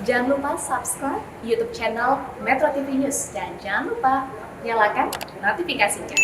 Jangan lupa subscribe YouTube channel Metro TV News dan jangan lupa nyalakan notifikasinya.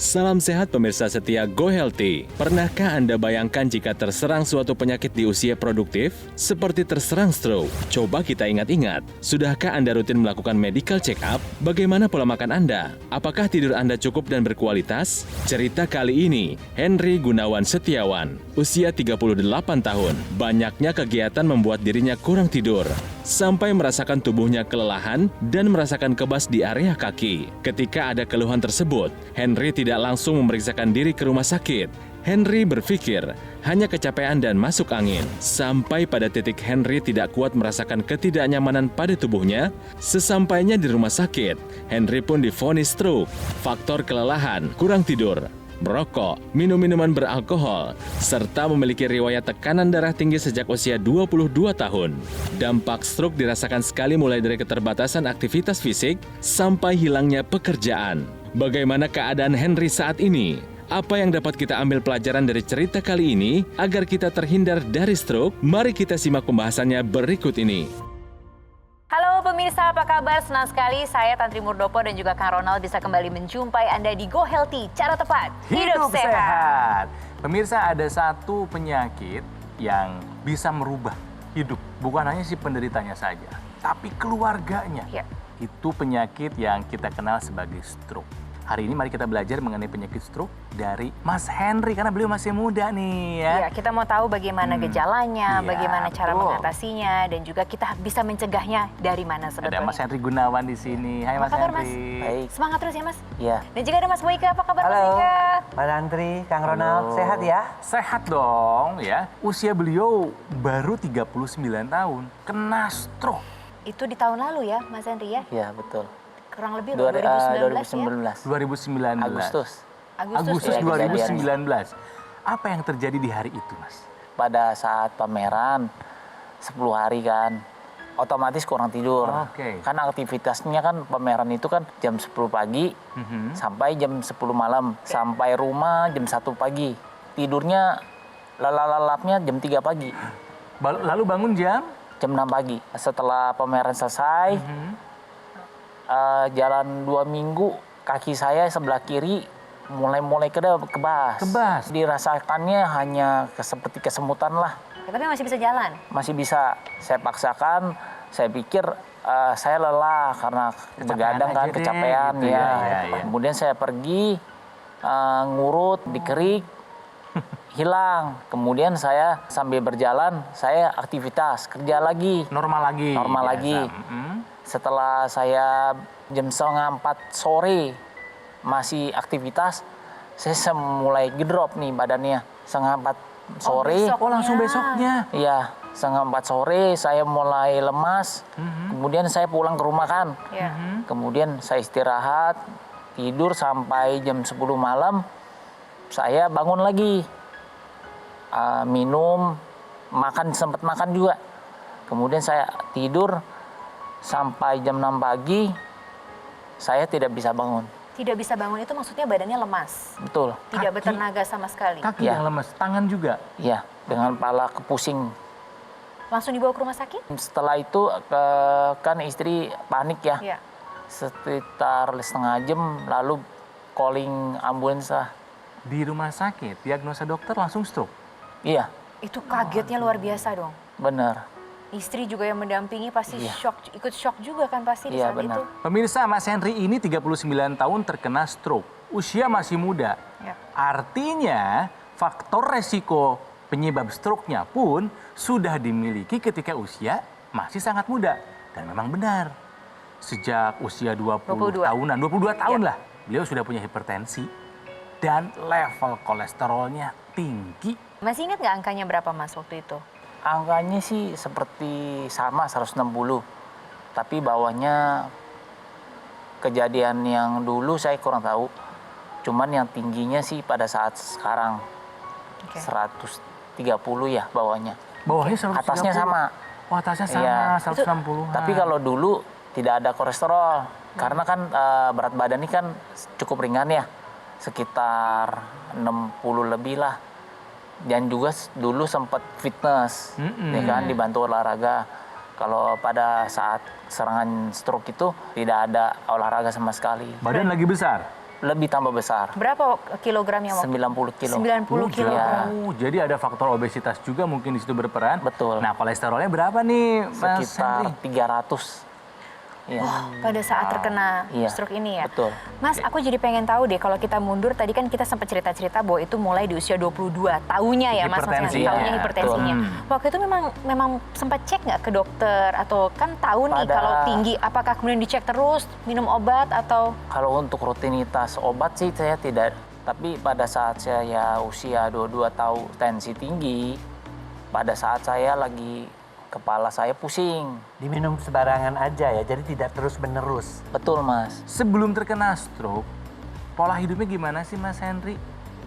Salam sehat pemirsa setia Go Healthy. Pernahkah Anda bayangkan jika terserang suatu penyakit di usia produktif? Seperti terserang stroke. Coba kita ingat-ingat, sudahkah Anda rutin melakukan medical check-up? Bagaimana pola makan Anda? Apakah tidur Anda cukup dan berkualitas? Cerita kali ini, Henry Gunawan Setiawan, usia 38 tahun. Banyaknya kegiatan membuat dirinya kurang tidur, sampai merasakan tubuhnya kelelahan dan merasakan kebas di area kaki. Ketika ada keluhan tersebut, Henry tidak langsung memeriksakan diri ke rumah sakit. Henry berpikir hanya kecapean dan masuk angin. Sampai pada titik Henry tidak kuat merasakan ketidaknyamanan pada tubuhnya. Sesampainya di rumah sakit, Henry pun divonis stroke. Faktor kelelahan, kurang tidur, merokok, minum minuman beralkohol, serta memiliki riwayat tekanan darah tinggi sejak usia 22 tahun. Dampak stroke dirasakan sekali mulai dari keterbatasan aktivitas fisik sampai hilangnya pekerjaan. Bagaimana keadaan Henry saat ini? Apa yang dapat kita ambil pelajaran dari cerita kali ini agar kita terhindar dari stroke? Mari kita simak pembahasannya berikut ini. Halo pemirsa, apa kabar? Senang sekali saya Tantri Murdopo dan juga Kang Ronald bisa kembali menjumpai Anda di Go Healthy, cara tepat, hidup sehat. Pemirsa, ada satu penyakit yang bisa merubah hidup. Bukan hanya si penderitanya saja, tapi keluarganya. Ya. Itu penyakit yang kita kenal sebagai stroke. Hari ini mari kita belajar mengenai penyakit stroke dari Mas Henry, karena beliau masih muda nih ya. Ya, kita mau tahu bagaimana gejalanya, Iya, bagaimana cara betul. mengatasinya, dan juga kita bisa mencegahnya dari mana sebetulnya. Ada Mas Henry Gunawan di sini. Hai Apa Mas kabar, Henry. Mas? Baik. Semangat terus ya Mas. Ya. Dan juga ada Mas Boyke, apa kabar Mas Halo, Boyke? Pak Tantri, Kang Ronald, Halo. sehat ya? Sehat dong ya. Usia beliau baru 39 tahun. Kena stroke. Itu di tahun lalu ya Mas Henry ya? Iya, betul. Kurang lebih 2019 ya? 2019. Agustus. Agustus ya, 2019. Apa yang terjadi di hari itu, Mas? Pada saat pameran, 10 hari kan, otomatis kurang tidur. Oke. Kan aktivitasnya kan pameran itu kan jam 10 pagi sampai jam 10 malam. Sampai rumah jam 1 pagi. Tidurnya lalap-lalapnya jam 3 pagi. Lalu bangun jam? Jam 6 pagi. Setelah pameran selesai, jalan 2 minggu, kaki saya sebelah kiri mulai kebas. Kebas. Dirasakannya hanya seperti kesemutan lah. Ya, tapi masih bisa jalan? Masih bisa. Saya paksakan, saya pikir saya lelah karena begadang kan, aja deh, kecapean gitu ya. ya. Kemudian saya pergi, ngurut, dikerik, hilang. Kemudian saya sambil berjalan, saya aktivitas, kerja lagi. Normal lagi. Normal biasa. lagi. Setelah saya jam 3:30 sore masih aktivitas, saya mulai gedrop nih badannya. 3:30 sore. Oh, langsung besoknya. Iya, 3:30 sore saya mulai lemas. Kemudian saya pulang ke rumah kan. Ya. Kemudian saya istirahat, tidur sampai jam 10 malam. Saya bangun lagi. Minum, makan, sempat makan juga. Kemudian saya tidur sampai jam 6 pagi, saya tidak bisa bangun. Tidak bisa bangun itu maksudnya badannya lemas? Betul. Tidak Kaki. bertenaga sama sekali? Kaki Ya. yang lemes, tangan juga. Iya, dengan kepala kepusing. Langsung dibawa ke rumah sakit? Setelah itu kan istri panik ya. Ya. Sekitar setengah jam lalu calling ambulans lah. Di rumah sakit, diagnosa dokter langsung stroke. Iya, Itu kagetnya luar biasa dong. benar. Istri juga yang mendampingi pasti Iya. ikut shock juga kan pasti di Iya, saat benar. itu. Pemirsa, Mas Henry ini 39 tahun terkena stroke. Usia masih muda. Ya. Artinya, faktor resiko penyebab stroke-nya pun sudah dimiliki ketika usia masih sangat muda. Dan memang benar. Sejak usia 20 22. tahunan, 22 tahun Ya. lah, beliau sudah punya hipertensi dan level kolesterolnya tinggi. Masih ingat nggak angkanya berapa Mas waktu itu? Angkanya sih seperti sama 160. Tapi bawahnya kejadian yang dulu saya kurang tahu. Cuman yang tingginya sih pada saat sekarang Oke. 130 ya bawahnya. Bawahnya 130. Atasnya sama. Oh, atasnya sama, Iya. 160. Tapi kalau dulu tidak ada kolesterol. Karena kan berat badan ini kan cukup ringan ya. sekitar 60 lebih lah. Dan juga dulu sempat fitness, ya kan, dibantu olahraga. Kalau pada saat serangan stroke itu tidak ada olahraga sama sekali. Badan lagi besar? Lebih tambah besar. Berapa kilogramnya waktu? 90 kilo. 90 kilogram. Jadi ada faktor obesitas juga mungkin di situ berperan. Betul. Nah, kolesterolnya berapa nih, Mas Sekitar Henry? 300. Ya. Wah, pada saat terkena Iya, stroke ini ya. betul. Mas, aku jadi pengen tahu deh kalau kita mundur tadi kan kita sempat cerita-cerita bahwa itu mulai di usia 22 tahunnya ya Mas. Hipertensi. Tahunnya Iya, hipertensinya. Waktu itu memang sempat cek nggak ke dokter atau kan tahu nih kalau tinggi, apakah kemudian dicek terus minum obat atau? Kalau untuk rutinitas obat sih saya tidak. Tapi pada saat saya usia 22 tahun tensi tinggi, pada saat saya lagi kepala saya pusing. Diminum sembarangan aja ya, jadi tidak terus-menerus. Betul, Mas. Sebelum terkena stroke, pola hidupnya gimana sih, Mas Henry?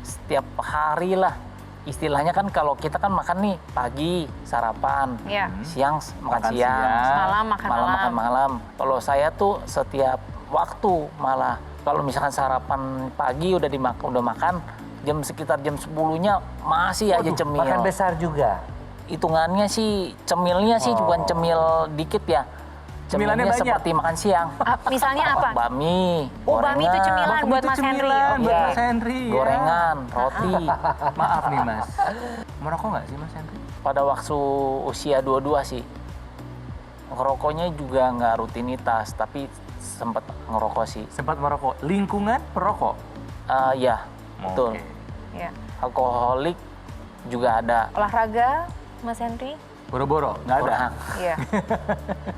Setiap hari lah. Istilahnya kan kalau kita kan makan nih pagi sarapan, Ya. siang makan Makan siang, siang. Malam makan malam. makan malam. Kalau saya tuh setiap waktu malah kalau misalkan sarapan pagi udah makan, sekitar jam 10-nya masih aja Waduh, cemil. makan besar juga. Hitungannya sih cemilnya sih bukan cemil dikit ya. Cemilannya banyak. Seperti makan siang. Misalnya apa? Bami, Oh, bami itu cemilan buat Itu Mas Henry. cemilan Oke. buat Mas Henry. Ya. gorengan, roti. Maaf nih, Mas. Merokok nggak sih, Mas Henry? Pada waktu usia 22 sih. Ngerokoknya juga nggak rutinitas, tapi sempat ngerokok sih. Sempat merokok. Lingkungan perokok? Ya, betul. Oke. Ya. Alkoholik juga ada. Olahraga, Mas Henry? Boro-boro? Nggak ada? Kurang. Iya.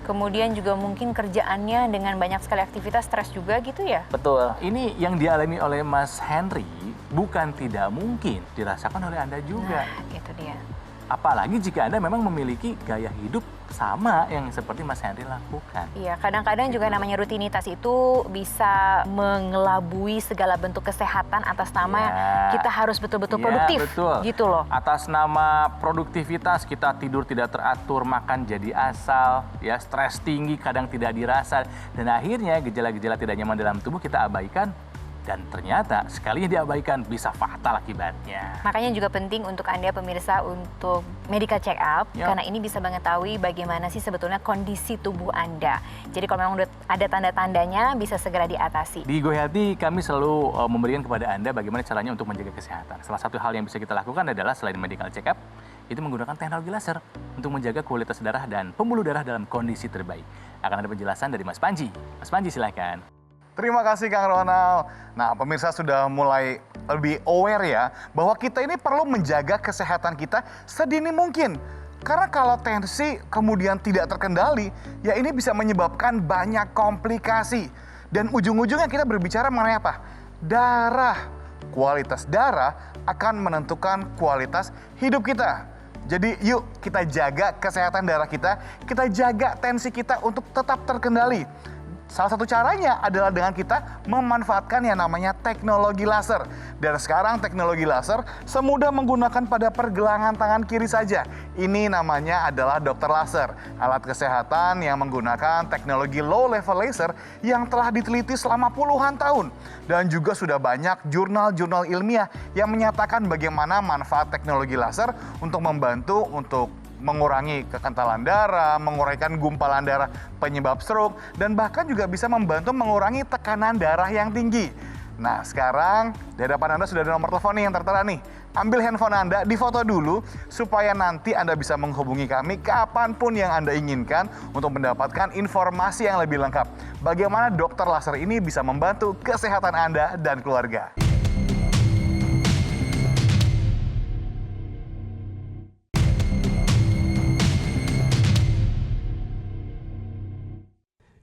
Kemudian juga mungkin kerjaannya dengan banyak sekali aktivitas, stres juga gitu ya? Betul. Ini yang dialami oleh Mas Henry bukan tidak mungkin dirasakan oleh Anda juga. Nah, itu dia. Apalagi jika Anda memang memiliki gaya hidup sama yang seperti Mas Henry lakukan. Iya, kadang-kadang juga namanya rutinitas itu bisa mengelabui segala bentuk kesehatan atas nama Ya. kita harus betul-betul Iya, produktif. betul. Gitu loh. Atas nama produktivitas kita tidur tidak teratur, makan jadi asal, ya stres tinggi kadang tidak dirasa, dan akhirnya gejala-gejala tidak nyaman dalam tubuh kita abaikan. Dan ternyata sekalinya diabaikan bisa fatal akibatnya. Makanya juga penting untuk Anda pemirsa untuk medical check up Ya. karena ini bisa mengetahui bagaimana sih sebetulnya kondisi tubuh Anda. Jadi kalau memang udah ada tanda-tandanya bisa segera diatasi. Di Go Healthy kami selalu memberikan kepada Anda bagaimana caranya untuk menjaga kesehatan. Salah satu hal yang bisa kita lakukan adalah selain medical check up, itu menggunakan teknologi laser untuk menjaga kualitas darah dan pembuluh darah dalam kondisi terbaik. Akan ada penjelasan dari Mas Panji. Mas Panji silakan. Terima kasih Kang Ronald. Nah, pemirsa sudah mulai lebih aware ya bahwa kita ini perlu menjaga kesehatan kita sedini mungkin. Karena kalau tensi kemudian tidak terkendali, ya ini bisa menyebabkan banyak komplikasi. Dan ujung-ujungnya kita berbicara mengenai apa? Darah. Kualitas darah akan menentukan kualitas hidup kita. Jadi yuk kita jaga kesehatan darah kita jaga tensi kita untuk tetap terkendali. Salah satu caranya adalah dengan kita memanfaatkan yang namanya teknologi laser. Dan sekarang teknologi laser semudah menggunakan pada pergelangan tangan kiri saja. Ini namanya adalah dokter laser, alat kesehatan yang menggunakan teknologi low level laser yang telah diteliti selama puluhan tahun. Dan juga sudah banyak jurnal-jurnal ilmiah yang menyatakan bagaimana manfaat teknologi laser untuk membantu untuk mengurangi kekentalan darah, menguraikan gumpalan darah penyebab stroke, dan bahkan juga bisa membantu mengurangi tekanan darah yang tinggi. Nah, sekarang di hadapan Anda sudah ada nomor telepon nih yang tertera nih. Ambil handphone Anda, difoto dulu, supaya nanti Anda bisa menghubungi kami kapanpun yang Anda inginkan untuk mendapatkan informasi yang lebih lengkap. Bagaimana dokter laser ini bisa membantu kesehatan Anda dan keluarga.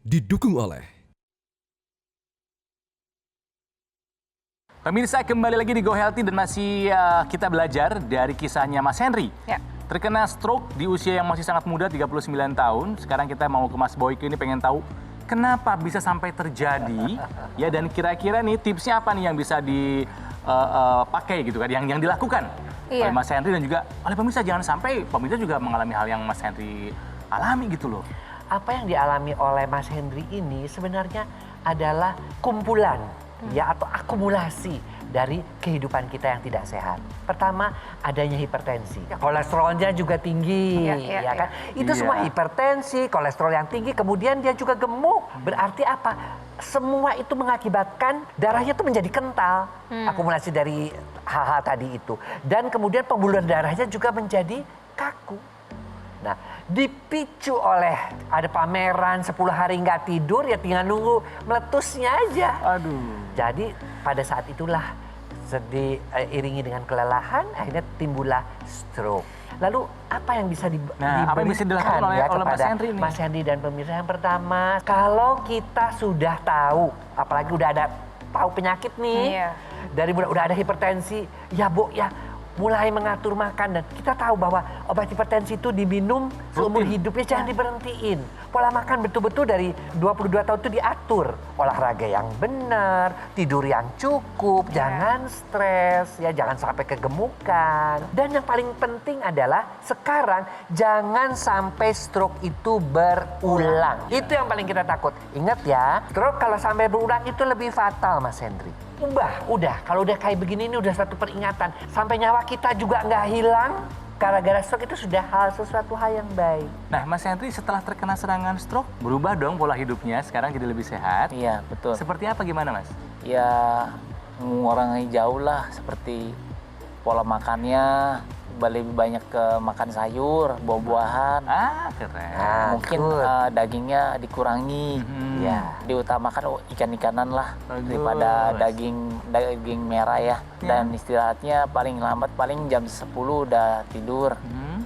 Didukung oleh Pemirsa, kembali lagi di Go Healthy dan masih kita belajar dari kisahnya Mas Henry. Ya. Terkena stroke di usia yang masih sangat muda, 39 tahun. Sekarang kita mau ke Mas Boyke ini pengen tahu kenapa bisa sampai terjadi, ya, dan kira-kira nih tipsnya apa nih yang bisa dipakai gitu kan, yang dilakukan Iya. oleh Mas Henry dan juga oleh pemirsa. Jangan sampai pemirsa juga mengalami hal yang Mas Henry alami gitu loh. Apa yang dialami oleh Mas Henry ini sebenarnya adalah kumpulan ya atau akumulasi dari kehidupan kita yang tidak sehat. Pertama, adanya hipertensi. Kolesterolnya juga tinggi, ya kan? Itu semua hipertensi, kolesterol yang tinggi, kemudian dia juga gemuk. Berarti apa? Semua itu mengakibatkan darahnya itu menjadi kental, akumulasi dari hal-hal tadi itu. Dan kemudian pembuluh darahnya juga menjadi kaku. Nah, dipicu oleh ada pameran 10 hari nggak tidur, ya tinggal nunggu meletusnya aja. Aduh. Jadi pada saat itulah iringi dengan kelelahan, akhirnya timbullah stroke. Lalu apa yang bisa apa yang bisa dilakukan oleh Mas kepada Henry ini? Mas Henry dan pemirsa? Yang pertama, kalau kita sudah tahu, apalagi udah ada tahu penyakit nih, dari udah ada hipertensi, ya Bu, ya mulai mengatur makan, dan kita tahu bahwa obat hipertensi itu diminum seumur hidupnya, jangan diberhentiin. Pola makan betul-betul dari 22 tahun itu diatur. Olahraga yang benar, tidur yang cukup, jangan stres, ya jangan sampai kegemukan. Dan yang paling penting adalah sekarang jangan sampai stroke itu berulang. Itu yang paling kita takut. Ingat ya, stroke kalau sampai berulang itu lebih fatal, Mas Henry. Udah. Kalau udah kayak begini ini udah satu peringatan. Sampai nyawa kita juga nggak hilang. Gara-gara stroke itu sudah sesuatu hal yang baik. Nah, Mas Henry setelah terkena serangan stroke, berubah dong pola hidupnya, sekarang jadi lebih sehat. Iya, betul. Seperti apa, gimana Mas? Ya, mengurangi jauh lah, seperti pola makannya, lebih banyak ke makan sayur, buah-buahan. Keren. Mungkin dagingnya dikurangi. Ya, diutamakan ikan-ikanan lah daripada daging merah ya. Dan istirahatnya paling lambat paling jam 10 udah tidur.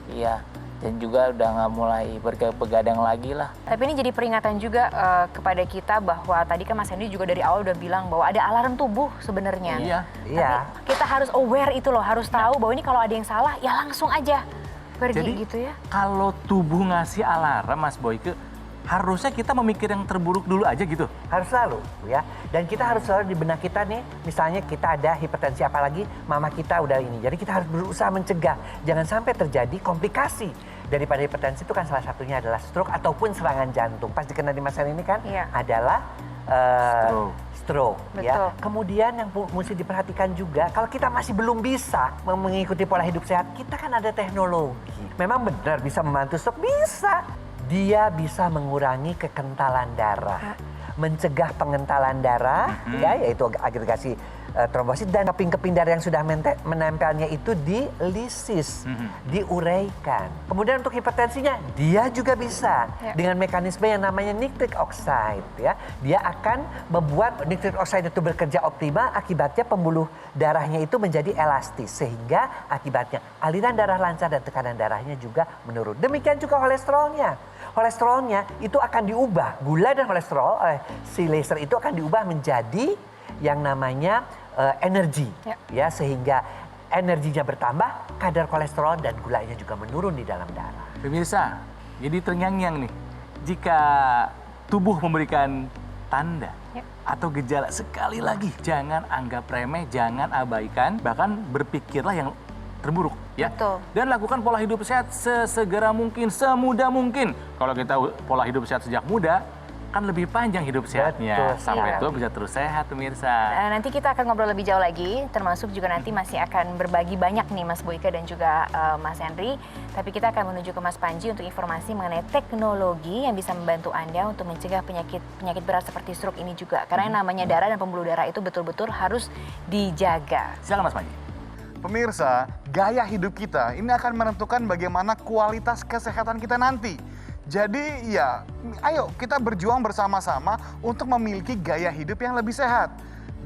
Iya. Dan juga udah nggak mulai begadang lagi lah. Tapi ini jadi peringatan juga kepada kita bahwa tadi kan Mas Henry juga dari awal udah bilang bahwa ada alarm tubuh sebenarnya. Iya. Tapi kita harus aware itu loh, harus tahu bahwa ini kalau ada yang salah ya langsung aja pergi. Jadi, gitu ya. Kalau tubuh ngasih alarm, Mas Boyke, harusnya kita memikir yang terburuk dulu aja gitu. Harus selalu ya. Dan kita harus selalu di benak kita nih, misalnya kita ada hipertensi, apalagi mama kita udah ini. Jadi kita harus berusaha mencegah jangan sampai terjadi komplikasi daripada hipertensi. Itu kan salah satunya adalah stroke ataupun serangan jantung. Pas dikenal di masa ini kan adalah stroke ya. Kemudian yang mesti diperhatikan juga, kalau kita masih belum bisa mengikuti pola hidup sehat, kita kan ada teknologi. Memang benar bisa membantu stroke, bisa. Dia bisa mengurangi kekentalan darah, mencegah pengentalan darah, ya, yaitu agregasi trombosit, dan keping-keping darah yang sudah menempelnya itu dilisis, diuraikan. Kemudian untuk hipertensinya, dia juga bisa dengan mekanisme yang namanya nitric oxide. Ya. Dia akan membuat nitric oxide itu bekerja optimal, akibatnya pembuluh darahnya itu menjadi elastis, sehingga akibatnya aliran darah lancar dan tekanan darahnya juga menurun. Demikian juga kolesterolnya. Kolesterolnya itu akan diubah, gula dan kolesterol oleh si laser itu akan diubah menjadi yang namanya energi, ya, sehingga energinya bertambah, kadar kolesterol dan gulanya juga menurun di dalam darah. Pemirsa, jadi terngiang-ngiang nih, jika tubuh memberikan tanda atau gejala, sekali lagi jangan anggap remeh, jangan abaikan, bahkan berpikirlah yang terburuk, ya. Betul. Dan lakukan pola hidup sehat sesegera mungkin, semudah mungkin. Kalau kita pola hidup sehat sejak muda, kan lebih panjang hidup sehatnya. Sampai tua bisa terus sehat, pemirsa. Nanti kita akan ngobrol lebih jauh lagi, termasuk juga nanti masih akan berbagi banyak nih Mas Boyke dan juga Mas Henry. Tapi kita akan menuju ke Mas Panji untuk informasi mengenai teknologi yang bisa membantu Anda untuk mencegah penyakit berat seperti stroke ini juga. Karena yang namanya darah dan pembuluh darah itu betul-betul harus dijaga. Silakan Mas Panji. Pemirsa, gaya hidup kita ini akan menentukan bagaimana kualitas kesehatan kita nanti. Jadi ya, ayo kita berjuang bersama-sama untuk memiliki gaya hidup yang lebih sehat.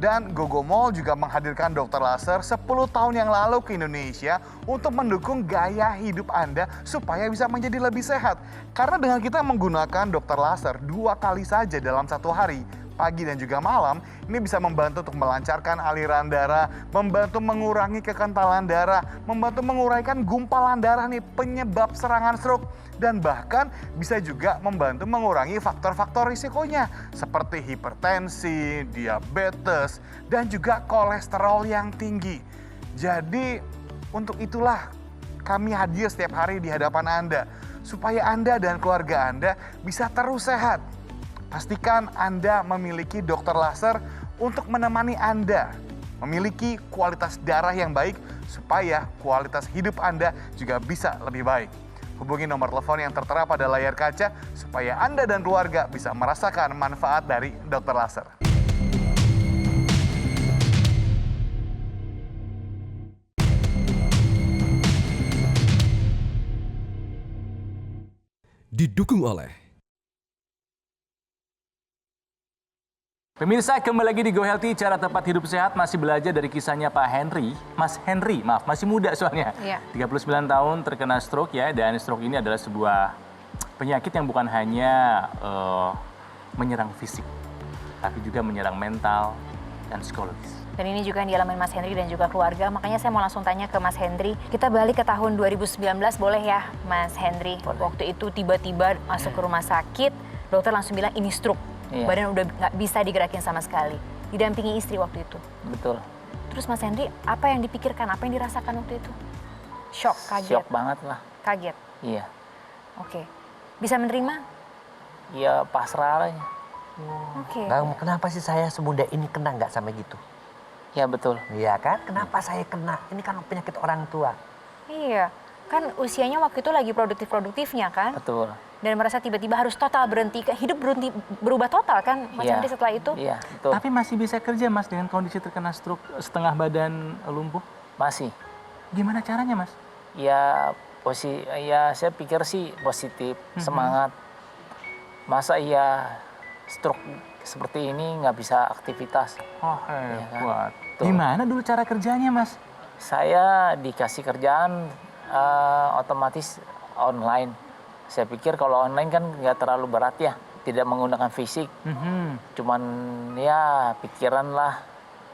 Dan Gogomol juga menghadirkan dokter laser 10 tahun yang lalu ke Indonesia untuk mendukung gaya hidup Anda supaya bisa menjadi lebih sehat. Karena dengan kita menggunakan dokter laser 2 kali saja dalam 1 hari, pagi dan juga malam, ini bisa membantu untuk melancarkan aliran darah, membantu mengurangi kekentalan darah, membantu menguraikan gumpalan darah nih, penyebab serangan stroke, dan bahkan bisa juga membantu mengurangi faktor-faktor risikonya seperti hipertensi, diabetes, dan juga kolesterol yang tinggi. Jadi untuk itulah kami hadir setiap hari di hadapan Anda, supaya Anda dan keluarga Anda bisa terus sehat. Pastikan Anda memiliki dokter laser untuk menemani Anda memiliki kualitas darah yang baik supaya kualitas hidup Anda juga bisa lebih baik. Hubungi nomor telepon yang tertera pada layar kaca supaya Anda dan keluarga bisa merasakan manfaat dari Dr. Laser. Didukung oleh Pemirsa, kembali lagi di Go Healthy, cara tepat hidup sehat masih belajar dari kisahnya Pak Henry. Mas Henry, maaf, masih muda soalnya. Iya. 39 tahun terkena stroke ya, dan stroke ini adalah sebuah penyakit yang bukan hanya menyerang fisik, tapi juga menyerang mental dan psikologis. Dan ini juga yang dialami Mas Henry dan juga keluarga. Makanya saya mau langsung tanya ke Mas Henry. Kita balik ke tahun 2019 boleh ya Mas Henry? Boleh. Waktu itu tiba-tiba masuk ke rumah sakit, dokter langsung bilang ini stroke. Iya. Badan udah nggak bisa digerakin sama sekali. Didampingi istri waktu itu. Betul. Terus Mas Henry, apa yang dipikirkan, apa yang dirasakan waktu itu? Shock, kaget? Shock banget lah. Kaget? Iya. Oke. Bisa menerima? Iya, pasrah aja. Oke. Nah, kenapa sih saya semudah ini kena nggak sama gitu? Ya betul. Iya kan? Kenapa saya kena? Ini kan penyakit orang tua. Iya. Kan usianya waktu itu lagi produktif-produktifnya kan? Betul. Dan merasa tiba-tiba harus total berhenti, hidup berubah total kan Mas Iya. Henry setelah itu? Iya, betul. Tapi masih bisa kerja Mas dengan kondisi terkena stroke setengah badan lumpuh? Masih. Gimana caranya Mas? Ya, saya pikir sih positif, semangat. Masa iya stroke seperti ini nggak bisa aktivitas. Oh Iya kan? hebat. Betul. Gimana dulu cara kerjanya Mas? Saya dikasih kerjaan otomatis online. Saya pikir kalau online kan nggak terlalu berat ya, tidak menggunakan fisik. Cuman ya pikiran lah,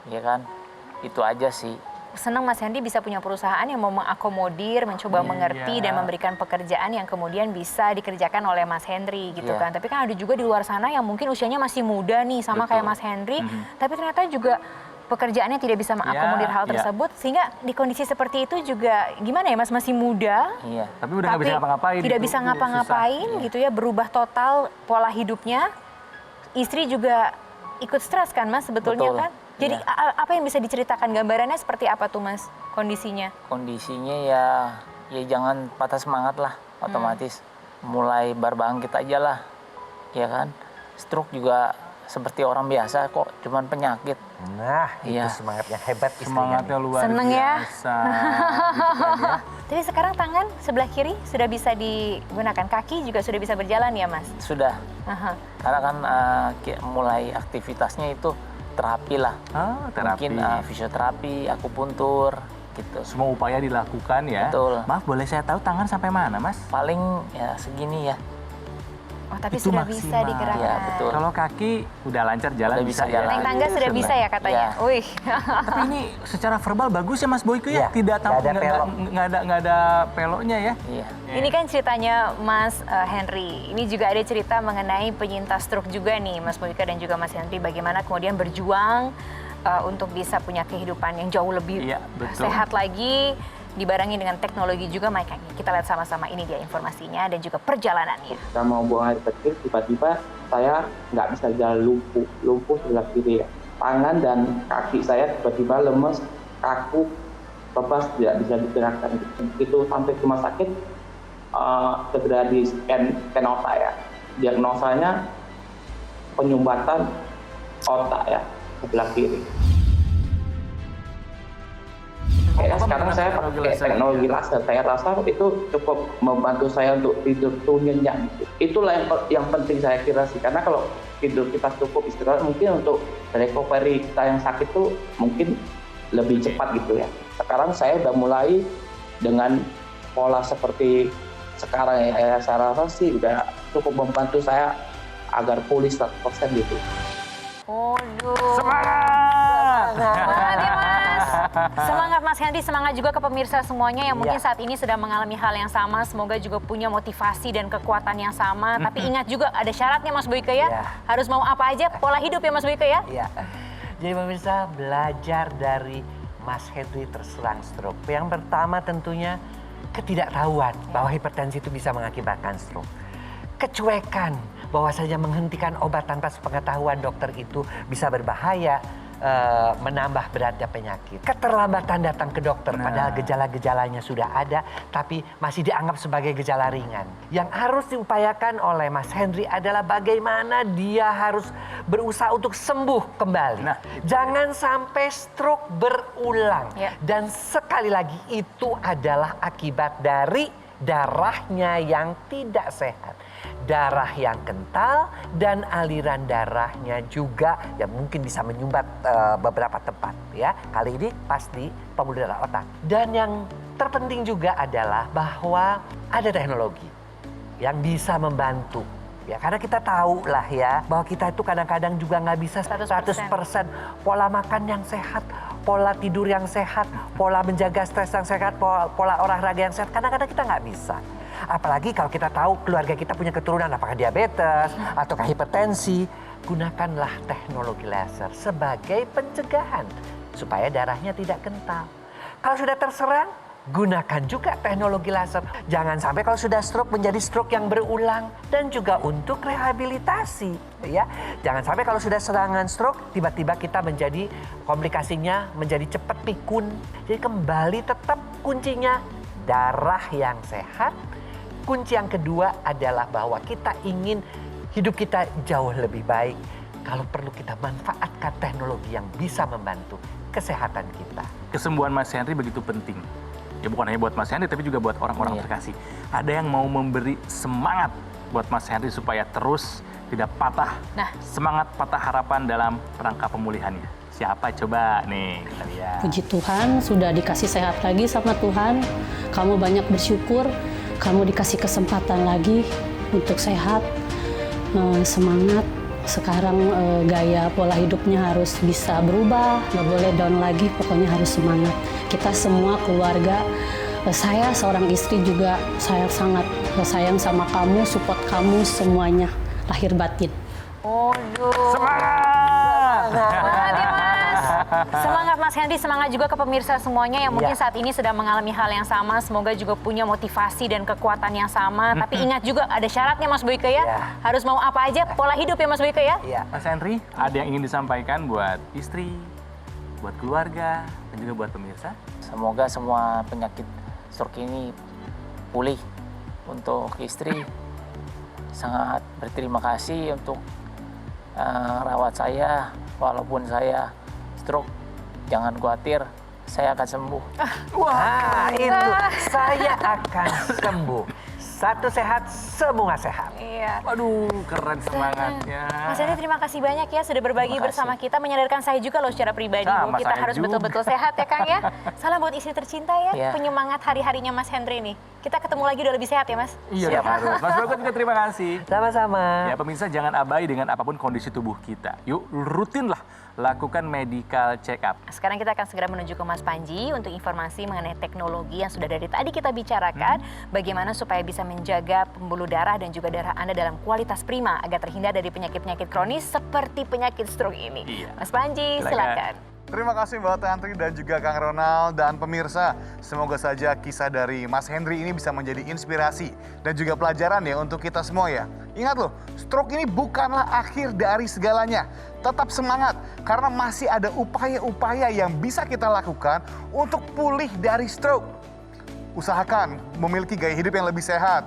ya kan. Itu aja sih. Senang Mas Henry bisa punya perusahaan yang mau mengakomodir, mencoba mengerti dan memberikan pekerjaan yang kemudian bisa dikerjakan oleh Mas Henry gitu Iya. kan. Tapi kan ada juga di luar sana yang mungkin usianya masih muda nih sama kayak Mas Henry, tapi ternyata juga pekerjaannya tidak bisa mengakomodir hal tersebut, sehingga di kondisi seperti itu juga gimana ya Mas, masih muda, Iya. Tapi udah nggak bisa ngapa-ngapain. tidak itu bisa ngapa-ngapain gitu ya, berubah total pola hidupnya. Istri juga ikut stres kan Mas sebetulnya Betul, kan? Jadi iya. apa yang bisa diceritakan, gambarannya seperti apa tuh Mas kondisinya? Kondisinya ya jangan patah semangat lah, otomatis. Mulai bangkit aja lah, ya kan. Stroke juga seperti orang biasa kok, cuman penyakit. Nah, Iya. itu semangat yang hebat istrinya. Semangatnya nih. luar Seneng ya? biasa. Gitu kan ya. Jadi sekarang tangan sebelah kiri sudah bisa digunakan, kaki juga sudah bisa berjalan ya Mas? Sudah, Aha. karena kan mulai aktivitasnya itu terapi lah. Terapi. Mungkin fisioterapi, akupuntur, gitu. Semua upaya dilakukan ya. Betul. Maaf, boleh saya tahu tangan sampai mana Mas? Paling ya segini ya. Oh tapi Itu sudah maksimal. bisa digerakkan. Iya, betul. Kalau kaki udah lancar jalan Udah bisa bisa ya. jalan. Naik tangga sudah bisa ya katanya? Iya. Wih. Tapi ini secara verbal bagus ya Mas Boyke Iya, ya? Tidak nggak ada pelok. nggak ada peloknya ya? Iya. Ini kan ceritanya Mas Henry. Ini juga ada cerita mengenai penyintas stroke juga nih Mas Boyke dan juga Mas Henry. Bagaimana kemudian berjuang untuk bisa punya kehidupan yang jauh lebih Iya, betul. sehat lagi. Dibarengi dengan teknologi juga, makanya kita lihat sama-sama ini dia informasinya dan juga perjalanannya. Kita mau buang air kecil, tiba-tiba saya nggak bisa jalan, lumpuh sebelah kiri ya. Tangan dan kaki saya tiba-tiba lemes, kaku, lepas, tidak bisa digerakkan. Itu sampai ke rumah sakit, segera di scan otak ya. Diagnosanya penyumbatan otak ya, sebelah kiri. Sekarang saya pakai teknologi laser. Saya rasa itu cukup membantu saya untuk tidur tuh nyenyak. Itulah yang penting saya kira sih. Karena kalau tidur kita cukup istirahat, mungkin untuk recovery kita yang sakit tuh mungkin lebih cepat gitu ya. Sekarang saya udah mulai dengan pola seperti sekarang ya. Saya rasa sih udah cukup membantu saya agar pulih 100% gitu. Waduh. Semangat! Semangat ya Mas. Semangat Mas Henry, semangat juga ke pemirsa semuanya yang mungkin saat ini sedang mengalami hal yang sama. Semoga juga punya motivasi dan kekuatan yang sama. Tapi ingat juga ada syaratnya Mas Boyke ya. Harus mau apa aja, pola hidup ya Mas Boyke ya. Iya. Jadi pemirsa, belajar dari Mas Henry terserang stroke. Yang pertama tentunya ketidaktahuan bahwa hipertensi itu bisa mengakibatkan stroke. Kecuekan bahwasanya menghentikan obat tanpa sepengetahuan dokter itu bisa berbahaya. menambah beratnya penyakit. Keterlambatan datang ke dokter, padahal gejala-gejalanya sudah ada, tapi masih dianggap sebagai gejala ringan. Yang harus diupayakan oleh Mas Henry adalah bagaimana dia harus berusaha untuk sembuh kembali. Jangan sampai stroke berulang. Dan sekali lagi itu adalah akibat dari darahnya yang tidak sehat. Darah yang kental dan aliran darahnya juga yang mungkin bisa menyumbat beberapa tempat ya. Kali ini pasti pembuluh darah otak. Dan yang terpenting juga adalah bahwa ada teknologi yang bisa membantu. Ya, karena kita tahu lah ya bahwa kita itu kadang-kadang juga nggak bisa 100% pola makan yang sehat, pola tidur yang sehat, pola menjaga stres yang sehat, pola olahraga yang sehat. Kadang-kadang kita nggak bisa. Apalagi kalau kita tahu keluarga kita punya keturunan apakah diabetes ataukah hipertensi, gunakanlah teknologi laser sebagai pencegahan supaya darahnya tidak kental. Kalau sudah terserang, gunakan juga teknologi laser. Jangan sampai kalau sudah stroke menjadi stroke yang berulang dan juga untuk rehabilitasi ya. Jangan sampai kalau sudah serangan stroke tiba-tiba kita menjadi komplikasinya menjadi cepat pikun. Jadi kembali tetap kuncinya darah yang sehat. Kunci yang kedua adalah bahwa kita ingin hidup kita jauh lebih baik. Kalau perlu kita manfaatkan teknologi yang bisa membantu kesehatan kita. Kesembuhan Mas Henry begitu penting. Ya bukan hanya buat Mas Henry, tapi juga buat orang-orang terkasih. Ada yang mau memberi semangat buat Mas Henry supaya terus tidak patah. Semangat patah harapan dalam rangka pemulihannya. Siapa coba nih kita lihat. Puji Tuhan sudah dikasih sehat lagi sama Tuhan. Kamu banyak bersyukur. Kamu dikasih kesempatan lagi untuk sehat, semangat. Sekarang gaya pola hidupnya harus bisa berubah, nggak boleh down lagi, pokoknya harus semangat. Kita semua keluarga, saya seorang istri juga, saya sangat sayang sama kamu, support kamu semuanya, lahir batin. Semangat! Semangat ya Mas. Semangat Mas Henry, semangat juga ke pemirsa semuanya yang mungkin saat ini sedang mengalami hal yang sama. Semoga juga punya motivasi dan kekuatan yang sama. Tapi ingat juga ada syaratnya Mas Boyke ya. Harus mau apa aja, pola hidup ya Mas Boyke ya. Mas Henry, ada yang ingin disampaikan buat istri, buat keluarga, dan juga buat pemirsa? Semoga semua penyakit stroke ini pulih. Untuk istri, sangat berterima kasih untuk rawat saya. Walaupun saya stroke, jangan khawatir, saya akan sembuh. Wah, itu saya akan sembuh. Satu sehat, semua sehat. Iya. Waduh, keren semangatnya. Mas Henry, terima kasih banyak ya sudah berbagi bersama kita, menyadarkan saya juga loh secara pribadi bahwa kita harus betul-betul sehat ya Kang ya. Salam buat istri tercinta ya, penyemangat hari-harinya Mas Henry nih. Kita ketemu lagi udah lebih sehat ya Mas. Iya harus. Mas Boyke juga terima kasih. Sama-sama. Ya pemirsa, jangan abai dengan apapun kondisi tubuh kita. Yuk rutinlah lakukan medical check up. Sekarang kita akan segera menuju ke Mas Panji untuk informasi mengenai teknologi yang sudah dari tadi kita bicarakan. Bagaimana supaya bisa menjaga pembuluh darah dan juga darah Anda dalam kualitas prima agar terhindar dari penyakit-penyakit kronis seperti penyakit stroke ini. Mas Panji, silakan. Terima kasih Mbak Tantri dan juga Kang Ronald dan pemirsa. Semoga saja kisah dari Mas Henry ini bisa menjadi inspirasi dan juga pelajaran ya untuk kita semua ya. Ingat loh, stroke ini bukanlah akhir dari segalanya. Tetap semangat karena masih ada upaya-upaya yang bisa kita lakukan untuk pulih dari stroke. Usahakan memiliki gaya hidup yang lebih sehat.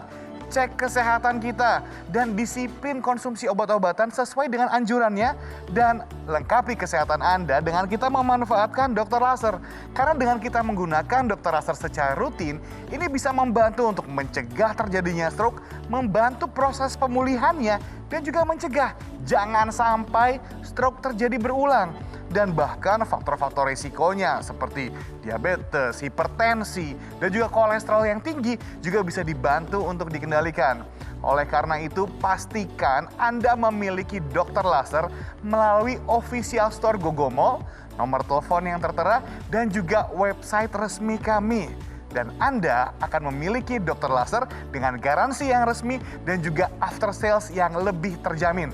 Cek kesehatan kita dan disiplin konsumsi obat-obatan sesuai dengan anjurannya dan lengkapi kesehatan Anda dengan kita memanfaatkan dokter laser. Karena dengan kita menggunakan dokter laser secara rutin, ini bisa membantu untuk mencegah terjadinya stroke, membantu proses pemulihannya dan juga mencegah jangan sampai stroke terjadi berulang. Dan bahkan faktor-faktor risikonya seperti diabetes, hipertensi, dan juga kolesterol yang tinggi juga bisa dibantu untuk dikendalikan. Oleh karena itu, pastikan Anda memiliki dokter laser melalui official store Gogomall, nomor telepon yang tertera, dan juga website resmi kami. Dan Anda akan memiliki dokter laser dengan garansi yang resmi dan juga after sales yang lebih terjamin.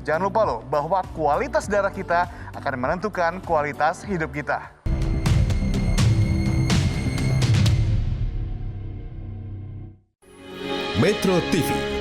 Jangan lupa loh bahwa kualitas darah kita akan menentukan kualitas hidup kita. Metro TV